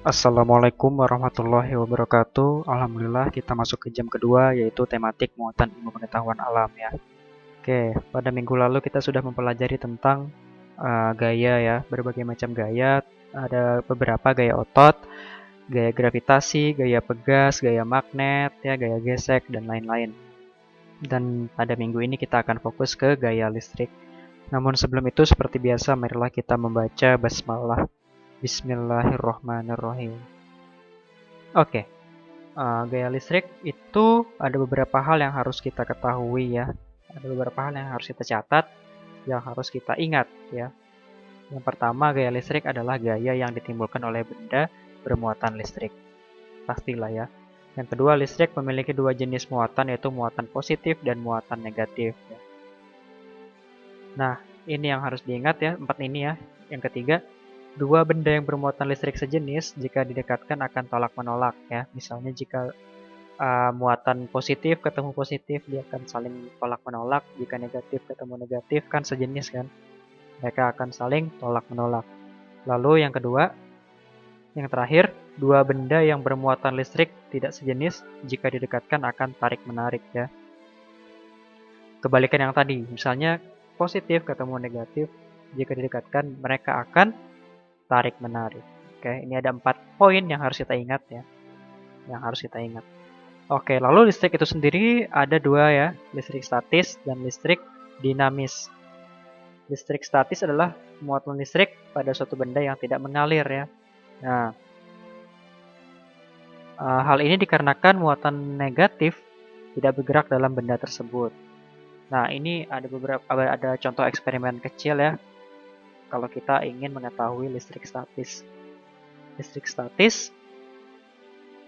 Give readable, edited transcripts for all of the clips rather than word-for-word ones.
Assalamualaikum warahmatullahi wabarakatuh. Alhamdulillah kita masuk ke jam kedua, yaitu tematik muatan ilmu pengetahuan alam ya. Oke, pada minggu lalu kita sudah mempelajari tentang gaya ya, berbagai macam gaya. Ada beberapa gaya otot, gaya gravitasi, gaya pegas, gaya magnet, ya, gaya gesek, dan lain-lain. Dan pada minggu ini kita akan fokus ke gaya listrik. Namun sebelum itu seperti biasa, marilah kita membaca basmalah. Bismillahirrohmanirrohim. Oke, gaya listrik itu ada beberapa hal yang harus kita ketahui ya. Ada beberapa hal yang harus kita catat, yang harus kita ingat ya. Yang pertama, gaya listrik adalah gaya yang ditimbulkan oleh benda bermuatan listrik. Pastilah ya. Yang kedua, listrik memiliki dua jenis muatan, yaitu muatan positif dan muatan negatif ya. Nah, ini yang harus diingat ya, empat ini ya. Yang ketiga, dua benda yang bermuatan listrik sejenis jika didekatkan akan tolak-menolak ya. Misalnya jika muatan positif ketemu positif, dia akan saling tolak-menolak. Jika negatif ketemu negatif, kan sejenis kan. Mereka akan saling tolak-menolak. Lalu yang kedua, yang terakhir, dua benda yang bermuatan listrik tidak sejenis jika didekatkan akan tarik-menarik ya. Kebalikan yang tadi, misalnya positif ketemu negatif, jika didekatkan mereka akan tarik-menarik. Oke, ini ada 4 poin yang harus kita ingat ya. Yang harus kita ingat. Oke, lalu listrik itu sendiri ada dua ya, listrik statis dan listrik dinamis. Listrik statis adalah muatan listrik pada suatu benda yang tidak mengalir ya. Nah, hal ini dikarenakan muatan negatif tidak bergerak dalam benda tersebut. Nah, ini ada contoh eksperimen kecil ya. Kalau kita ingin mengetahui listrik statis. Listrik statis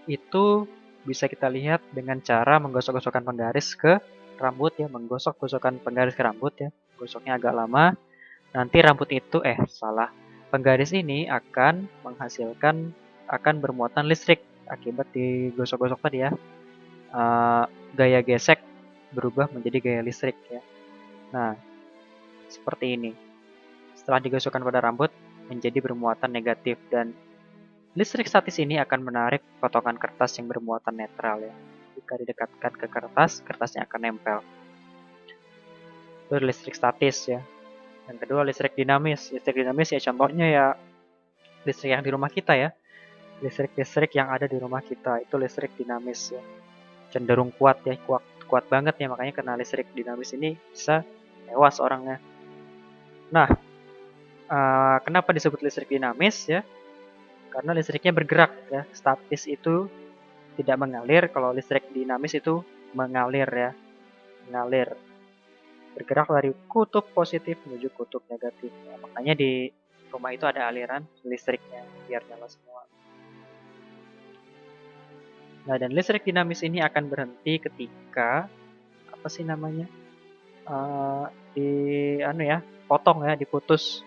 itu bisa kita lihat dengan cara menggosok-gosokkan penggaris ke rambut ya, menggosok-gosokkan penggaris ke rambut ya. Gosoknya agak lama. Nanti rambut itu penggaris ini akan bermuatan listrik akibat digosok-gosok tadi ya. Gaya gesek berubah menjadi gaya listrik ya. Nah, seperti ini. Setelah digosokkan pada rambut menjadi bermuatan negatif, dan listrik statis ini akan menarik potongan kertas yang bermuatan netral ya. Jika didekatkan ke kertas, kertasnya akan nempel. Itu listrik statis ya. Yang kedua, listrik dinamis. Listrik dinamis ya contohnya ya listrik yang di rumah kita ya. Listrik-listrik yang ada di rumah kita itu listrik dinamis ya. Cenderung kuat ya, kuat banget ya, makanya kena listrik dinamis ini bisa tewas orangnya. Nah, kenapa disebut listrik dinamis ya? Karena listriknya bergerak ya. Statis itu tidak mengalir, kalau listrik dinamis itu mengalir ya. Mengalir. Bergerak dari kutub positif menuju kutub negatif. Ya, makanya di rumah itu ada aliran listriknya biar nyala semua. Nah, dan listrik dinamis ini akan berhenti ketika potong ya, diputus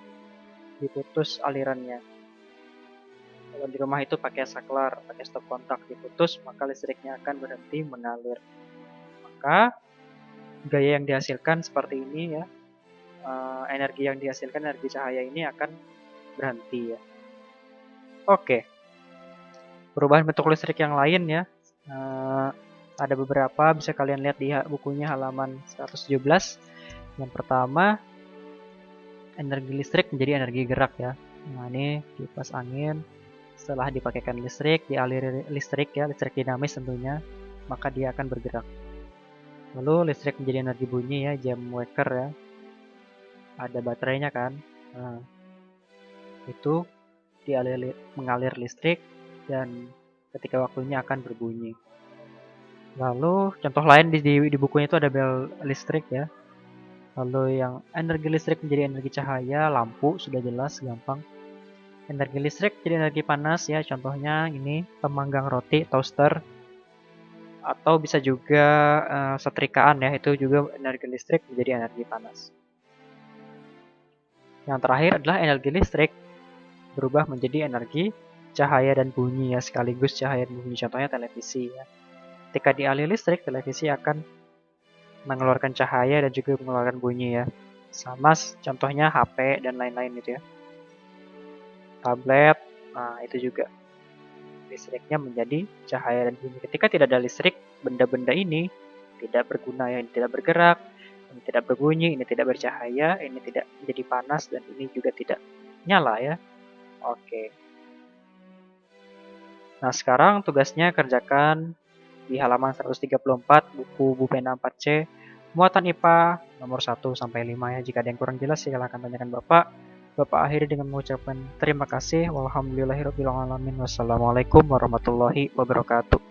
alirannya. Kalau di rumah itu pakai saklar, pakai stop kontak, diputus, maka listriknya akan berhenti mengalir. Maka gaya yang dihasilkan seperti ini ya, energi yang dihasilkan, energi cahaya ini akan berhenti ya. Oke, perubahan bentuk listrik yang lain ya, ada beberapa, bisa kalian lihat di bukunya halaman 117. Yang pertama, energi listrik menjadi energi gerak ya. Nah, ini kipas angin. Setelah dipakaikan listrik, dialiri listrik ya, listrik dinamis tentunya, maka dia akan bergerak. Lalu listrik menjadi energi bunyi ya, jam waker ya. Ada baterainya kan. Nah, itu mengalir listrik dan ketika waktunya akan berbunyi. Lalu contoh lain di bukunya itu ada bel listrik ya. Lalu yang energi listrik menjadi energi cahaya, lampu sudah jelas, gampang. Energi listrik jadi energi panas ya, contohnya ini pemanggang roti, toaster, atau bisa juga setrikaan ya, itu juga energi listrik menjadi energi panas. Yang terakhir adalah energi listrik berubah menjadi energi cahaya dan bunyi ya, sekaligus cahaya dan bunyi, contohnya televisi ya. Ketika dialiri listrik, televisi akan mengeluarkan cahaya dan juga mengeluarkan bunyi ya. Sama contohnya HP dan lain-lain gitu ya. Tablet, nah itu juga listriknya menjadi cahaya dan bunyi. Ketika tidak ada listrik, benda-benda ini tidak berguna ya, ini tidak bergerak, ini tidak berbunyi, ini tidak bercahaya, ini tidak menjadi panas, dan ini juga tidak nyala ya. Oke. Nah, sekarang tugasnya kerjakan di halaman 134 buku Bu Pena 4C, muatan IPA nomor 1 sampai 5 ya. Jika ada yang kurang jelas silakan tanyakan Bapak. Bapak akhiri dengan mengucapkan terima kasih. Walhamdulillahirabbil alamin. Wassalamualaikum warahmatullahi wabarakatuh.